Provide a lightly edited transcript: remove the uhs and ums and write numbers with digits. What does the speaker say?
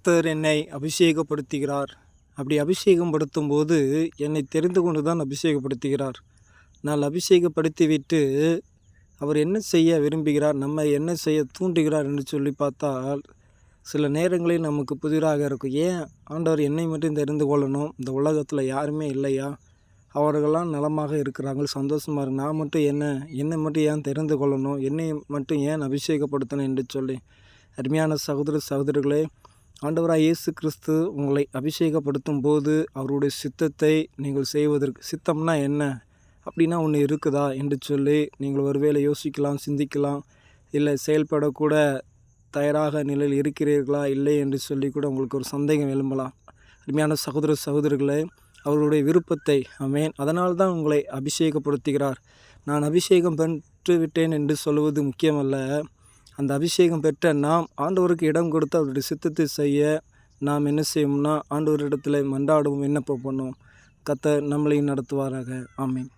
கர்த்தர் என்னை அபிஷேகப்படுத்துகிறார். அப்படி அபிஷேகம் படுத்தும்போது என்னை தெரிந்து கொண்டு தான் அபிஷேகப்படுத்துகிறார். நான் அபிஷேகப்படுத்திவிட்டு அவர் என்ன செய்ய விரும்புகிறார், நம்ம என்ன செய்ய தூண்டுகிறார் என்று சொல்லி பார்த்தால், சில நேரங்களில் நமக்கு புதிராக இருக்கும். ஏன் ஆண்டவர் என்னை மட்டும் தெரிந்து கொள்ளணும்? இந்த உலகத்தில் யாருமே இல்லையா? அவர்களெல்லாம் நலமாக இருக்கிறாங்க, சந்தோஷமாக இருக்கு. நான் மட்டும் என்னை மட்டும் ஏன் தெரிந்து கொள்ளணும்? என்னை மட்டும் ஏன் அபிஷேகப்படுத்தணும் என்று சொல்லி, அருமையான சகோதர சகோதரிகளே, ஆண்டவராக இயேசு கிறிஸ்து உங்களை அபிஷேகப்படுத்தும் போது அவருடைய சித்தத்தை நீங்கள் செய்வதற்கு, சித்தம்னா என்ன அப்படின்னா ஒன்று இருக்குதா என்று சொல்லி நீங்கள் ஒருவேளை யோசிக்கலாம், சிந்திக்கலாம். இல்லை செயல்படக்கூட தயாராக நிலையில் இருக்கிறீர்களா இல்லை என்று சொல்லி கூட உங்களுக்கு ஒரு சந்தேகம் எழும்பலாம். அருமையான சகோதர சகோதரிகளே, அவருடைய விருப்பத்தை ஆமென், அதனால் தான் உங்களை அபிஷேகப்படுத்துகிறார். நான் அபிஷேகம் பெற்று விட்டேன் என்று சொல்வது முக்கியமல்ல. அந்த அபிஷேகம் பெற்ற நாம் ஆண்டவருக்கு இடம் கொடுத்து அவருடைய சித்தத்தை செய்ய நாம் என்ன செய்வோம்னா, ஆண்டவரிடத்தில் மன்றாடுவோம், விண்ணப்பம் பண்ணுவோம். கர்த்தர் நம்மளையும் நடத்துவாராக. ஆமென்.